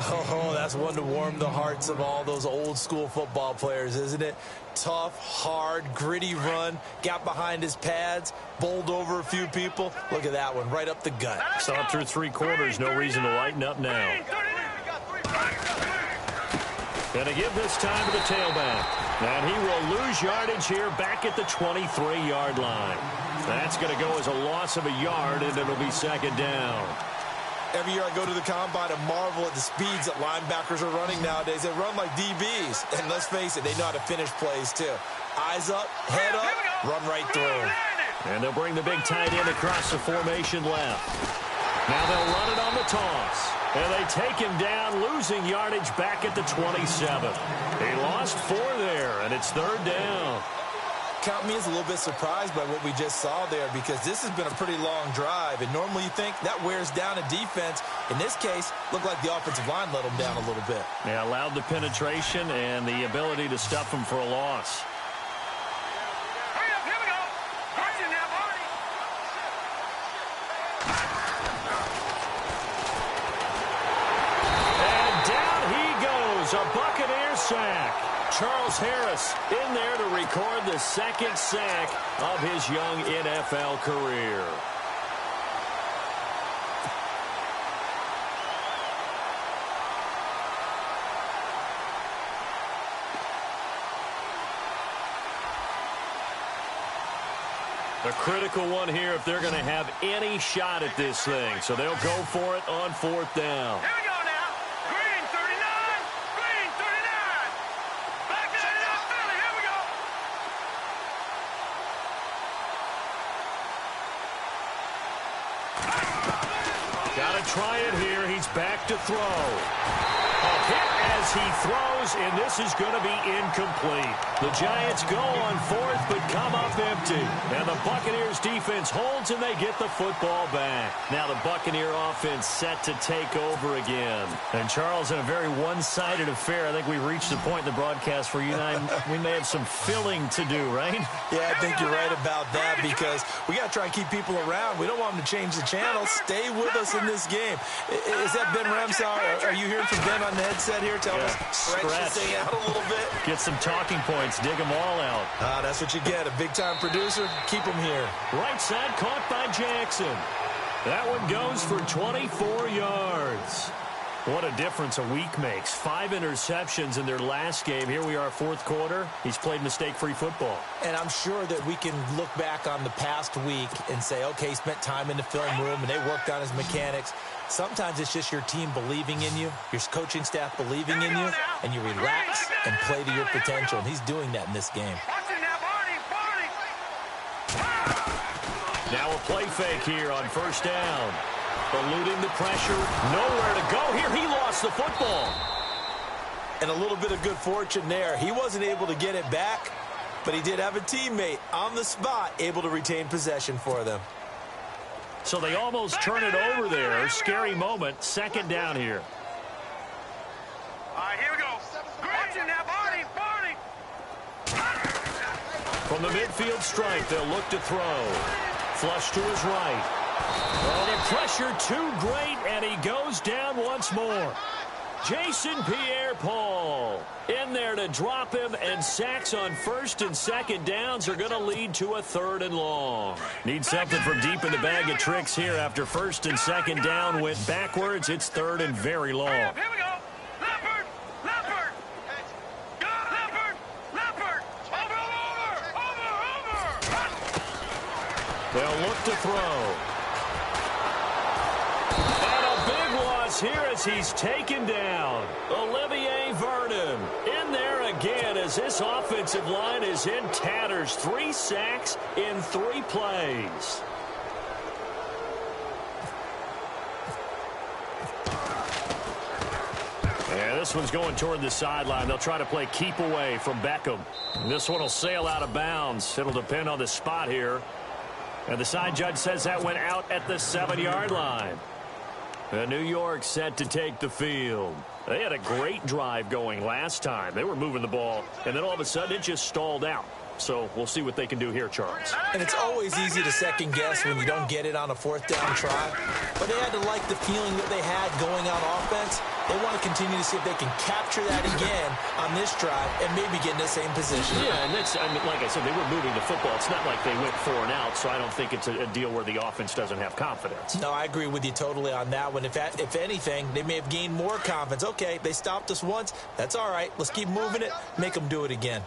Oh, that's one to warm the hearts of all those old school football players, isn't it? Tough, hard, gritty run, got behind his pads, bowled over a few people. Look at that one, right up the gut. Saw it through 3 quarters, no reason to lighten up now. And to give this time to the tailback. And he will lose yardage here back at the 23-yard line. That's going to go as a loss of a yard, and it'll be 2nd down. Every year I go to the combine and marvel at the speeds that linebackers are running nowadays. They run like DBs. And let's face it, they know how to finish plays too. Eyes up, head up, run right through. And they'll bring the big tight end across the formation left. Now they'll run it on the toss. And they take him down, losing yardage back at the 27. He lost 4 there, and it's 3rd down. Count me as a little bit surprised by what we just saw there, because this has been a pretty long drive, and normally you think that wears down a defense. In this case, looked like the offensive line let them down a little bit. Yeah, allowed the penetration and the ability to stuff them for a loss. Hurry up, here we go. Watching now, Barney. And down he goes, a Buccaneer sack. Charles Harris in there to record the 2nd sack of his young NFL career. A critical one here if they're going to have any shot at this thing. So they'll go for it on 4th down. Here we go now. Green 39. Green 39. Back it up, Philly. Here we go. Got to try it here. He's back to throw. A hit as he throws, and this is going to be incomplete. The Giants go on 4th, but come up empty. And the Buccaneers defense holds, and they get the football back. Now the Buccaneer offense set to take over again. And Charles, in a very one-sided affair, I think we reached the point in the broadcast where you and I, we may have some filling to do, right? Yeah, I think you're right about that, because we got to try and keep people around. We don't want them to change the channel. Stay with us in this game. Is that Ben Ramsauer? Are you hearing from Ben on the headset here? Tell us, stretch this thing out a little bit. Get some talking points. Dig them all out. That's what you get. A big-time producer. Keep them here. Right side caught by Jackson. That one goes for 24 yards. What a difference a week makes. 5 interceptions in their last game. Here we are, 4th quarter. He's played mistake-free football. And I'm sure that we can look back on the past week and say, okay, he spent time in the film room and they worked on his mechanics. Sometimes it's just your team believing in you, your coaching staff believing in you, and you relax and play to your potential. And he's doing that in this game. Watching now, Barney. Now a play fake here on 1st down. Eluding the pressure. Nowhere to go here. He lost the football. And a little bit of good fortune there. He wasn't able to get it back, but he did have a teammate on the spot able to retain possession for them. So they almost turn it over there. Scary moment. 2nd down here. All right, here we go. Watching now, Barney. From the midfield stripe, they'll look to throw. Flush to his right. Oh, the pressure too great, and he goes down once more. Jason Pierre-Paul in there to drop him, and sacks on first and second downs are going to lead to a 3rd and long. Need something from deep in the bag of tricks here. After first and second down went backwards, it's 3rd and very long. Here we go. Leopard. Leopard. Go, Leopard. Leopard. Over. They'll look to throw. Here as he's taken down. Olivier Vernon in there again as this offensive line is in tatters. 3 sacks in 3 plays. Yeah, this one's going toward the sideline. They'll try to play keep away from Beckham. This one will sail out of bounds. It'll depend on the spot here. And the side judge says that went out at the 7-yard line. New York set to take the field. They had a great drive going last time. They were moving the ball, and then all of a sudden it just stalled out. So we'll see what they can do here, Charles. And it's always easy to second guess when you don't get it on a 4th down try. But they had to like the feeling that they had going on offense. They want to continue to see if they can capture that again on this drive and maybe get in the same position. Yeah, and that's, I mean, like I said, they were moving the football. It's not like they went 4 and out, so I don't think it's a deal where the offense doesn't have confidence. No, I agree with you totally on that one. If anything, they may have gained more confidence. Okay, they stopped us once. That's all right. Let's keep moving it. Make them do it again.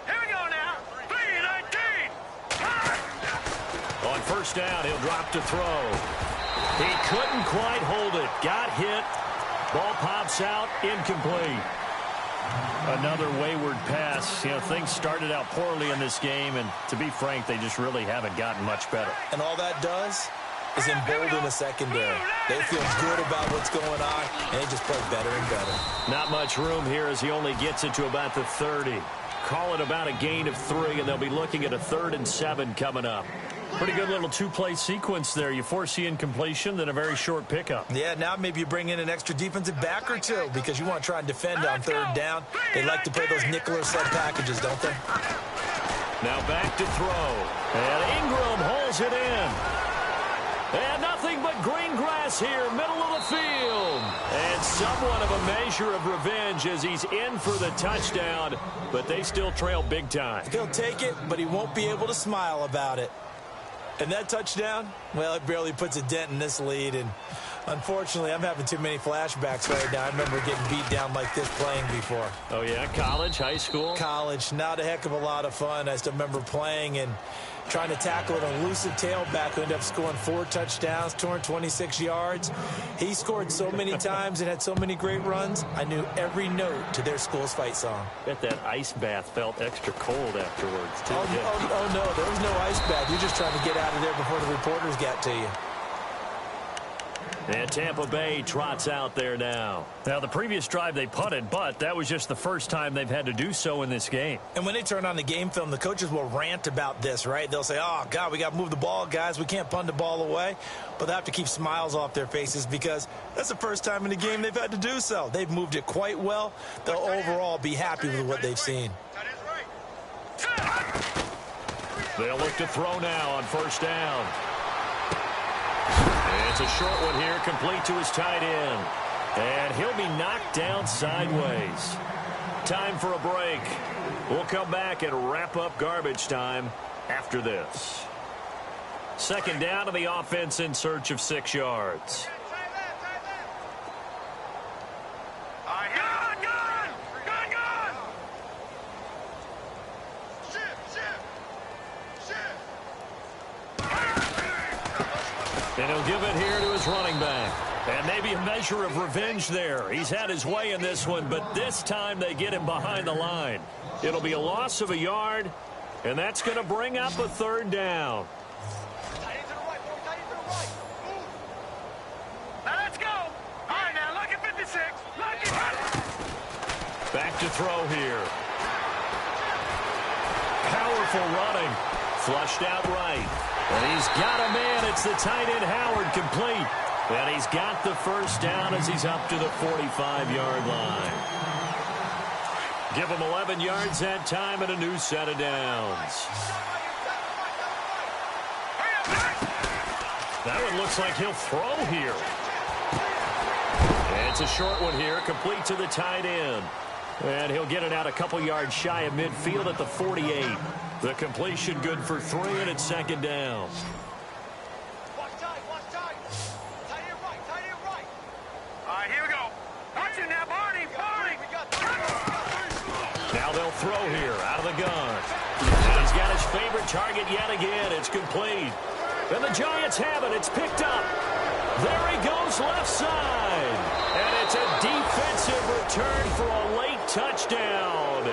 Here we go now. 3-19. On first down, he'll drop to throw. He couldn't quite hold it. Got hit. Ball pops out, incomplete. Another wayward pass. You know, things started out poorly in this game, and to be frank, they just really haven't gotten much better. And all that does is embolden the secondary. They feel good about what's going on, and they just play better and better. Not much room here as he only gets it to about the 30. Call it about a gain of 3, and they'll be looking at a 3rd and 7 coming up. Pretty good little 2-play sequence there. You force the incompletion, then a very short pickup. Yeah, now maybe you bring in an extra defensive back or 2 because you want to try and defend on 3rd down. They like to play those nickel or sub packages, don't they? Now back to throw. And Ingram holds it in. And nothing but green grass here, middle of the field. And somewhat of a measure of revenge as he's in for the touchdown, but they still trail big time. He'll take it, but he won't be able to smile about it. And that touchdown, well, it barely puts a dent in this lead. And unfortunately, I'm having too many flashbacks right now. I remember getting beat down like this playing before. Oh, yeah? College, high school? College. Not a heck of a lot of fun. I still remember playing and trying to tackle an elusive tailback who ended up scoring 4 touchdowns, 226 yards. He scored so many times and had so many great runs, I knew every note to their school's fight song. Bet that ice bath felt extra cold afterwards, too. Oh, no, there was no ice bath. You're just trying to get out of there before the reporters got to you. And Tampa Bay trots out there now. Now, the previous drive they punted, but that was just the first time they've had to do so in this game. And when they turn on the game film, the coaches will rant about this, right? They'll say, oh, God, we got to move the ball, guys. We can't punt the ball away. But they have to keep smiles off their faces because that's the first time in the game they've had to do so. They've moved it quite well. They'll overall be happy with what they've seen. They'll look to throw now on first down. It's a short one here, complete to his tight end. And he'll be knocked down sideways. Time for a break. We'll come back and wrap up garbage time after this. Second down to the offense in search of 6 yards. And he'll give it here to his running back. And maybe a measure of revenge there. He's had his way in this one, but this time they get him behind the line. It'll be a loss of a yard, and that's going to bring up a 3rd down. Now let's go. All right, now look at 56. Back to throw here. Powerful running. Flushed out right. And he's got a man. It's the tight end Howard complete. And he's got the first down as he's up to the 45-yard line. Give him 11 yards that time and a new set of downs. That one looks like he'll throw here. And it's a short one here, complete to the tight end. And he'll get it out a couple yards shy of midfield at the 48. The completion good for 3, and it's second down. Watch tight, watch tight. Tight end right, tight end right. All right, here we go. Watch it now, Barney, Barney. We got three. Now they'll throw here out of the gun. And he's got his favorite target yet again. It's complete. And the Giants have it. It's picked up. There he goes left side. And it's a defensive return for a late touchdown.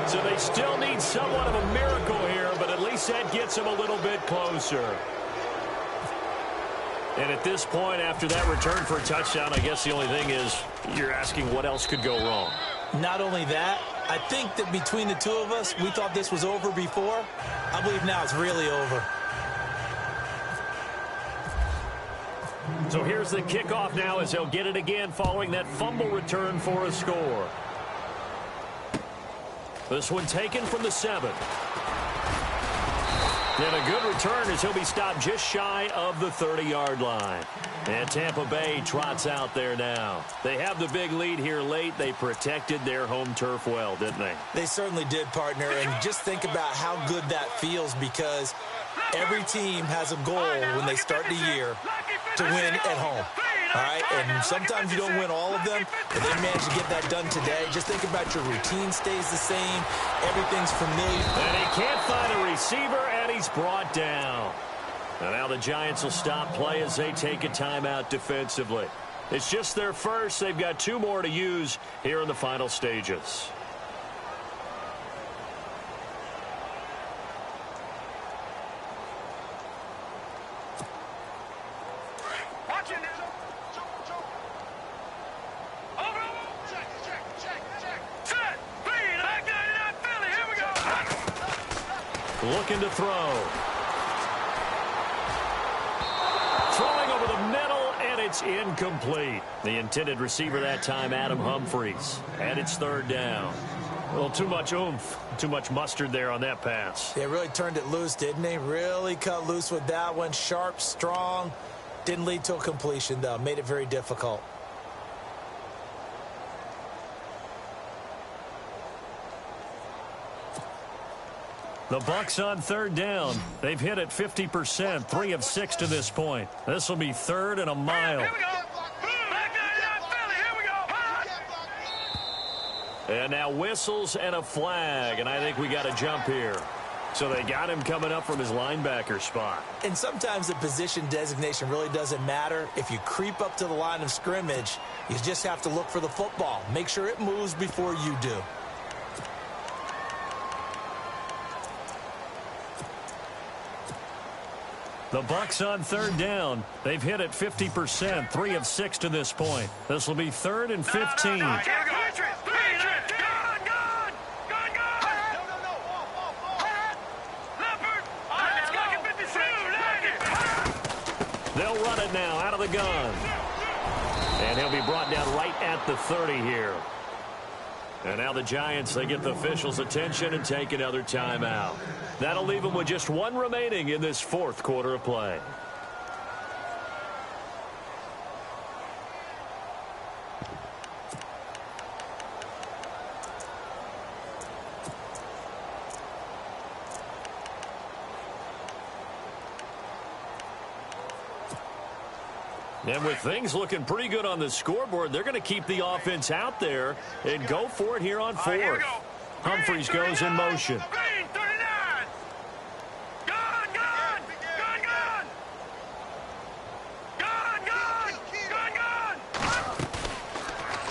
So they still need somewhat of a miracle here, but at least that gets them a little bit closer. And at this point, after that return for a touchdown, I guess the only thing is you're asking what else could go wrong. Not only that, I think that between the two of us, we thought this was over before. I believe now it's really over. So here's the kickoff now as they'll get it again following that fumble return for a score. This one taken from the 7. And a good return as he'll be stopped just shy of the 30-yard line. And Tampa Bay trots out there now. They have the big lead here late. They protected their home turf well, didn't they? They certainly did, partner. And just think about how good that feels, because every team has a goal when they start the year to win at home. All right, and sometimes you don't win all of them, but they managed to get that done today. Just think about your routine stays the same. Everything's familiar. And he can't find a receiver, and he's brought down. And now the Giants will stop play as they take a timeout defensively. It's just their first. They've got 2 more to use here in the final stages. Looking to throw. Throwing over the middle, and it's incomplete. The intended receiver that time, Adam Humphries. And it's third down. A little too much oomph, too much mustard there on that pass. They really turned it loose, didn't they? Really cut loose with that one. Sharp, strong. Didn't lead to a completion, though. Made it very difficult. The Bucs on third down. They've hit it 50%, 3 of 6 to this point. This will be 3rd and a mile. Here we go. And now whistles and a flag, and I think we got a jump here. So they got him coming up from his linebacker spot. And sometimes the position designation really doesn't matter. If you creep up to the line of scrimmage, you just have to look for the football. Make sure it moves before you do. The Bucs on third down. They've hit it 50%, 3 of 6 to this point. This will be 3rd and 15. They'll run it now out of the gun. And he'll be brought down right at the 30 here. And now the Giants, they get the officials' attention and take another timeout. That'll leave them with just 1 remaining in this 4th quarter of play. And with things looking pretty good on the scoreboard, they're going to keep the offense out there and go for it here on 4th. Humphries goes in motion.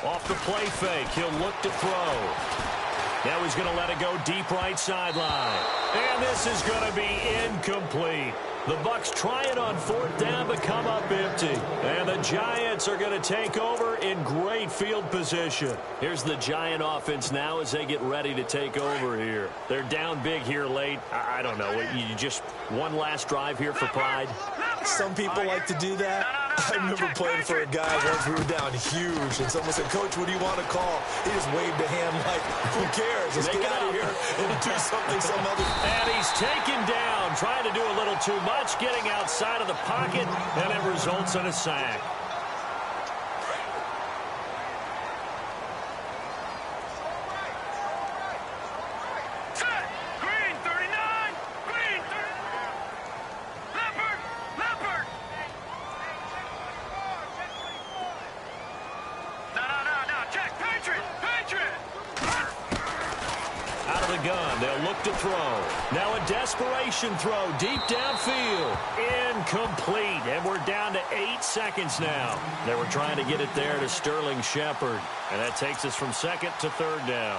Off the play fake, he'll look to throw. Now he's going to let it go deep right sideline. And this is going to be incomplete. The Bucs try it on 4th down, but come up empty. And the Giants are going to take over in great field position. Here's the Giant offense now as they get ready to take over here. They're down big here late. I don't know. You just one last drive here for pride. Some people like to do that. I remember playing for a guy once. We were down huge, and someone said, "Coach, what do you want to call?" He just waved a hand like, "Who cares? Let's get out of here and do something some other." And he's taken down, trying to do a little too much, getting outside of the pocket, and it results in a sack. To throw. Now a desperation throw deep downfield. Incomplete. And we're down to 8 seconds now. They were trying to get it there to Sterling Shepard. And that takes us from second to third down.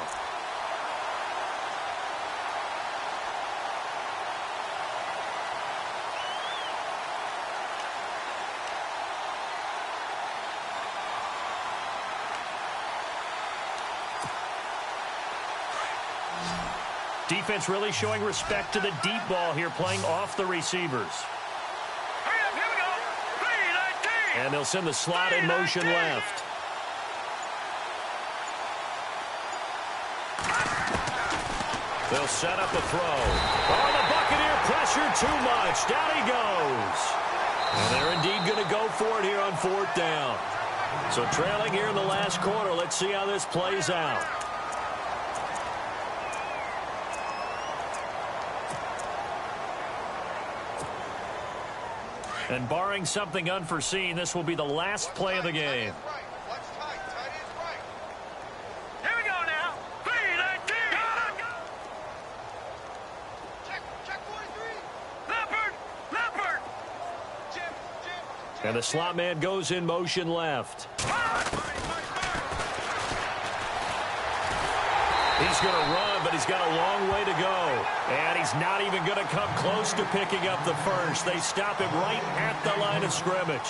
Defense really showing respect to the deep ball here, playing off the receivers. Here we go. And they'll send the slot in motion left. They'll set up a throw. Oh, the Buccaneer pressure too much. Down he goes. And they're indeed going to go for it here on fourth down. So trailing here in the last quarter. Let's see how this plays out. And barring something unforeseen, this will be the last play of the game. Here we go now. 3-19. Check 43. Leopard. Jim. And the slot man goes in motion left. He's going to run, but he's got a long way to go. And he's not even going to come close to picking up the first. They stop him right at the line of scrimmage.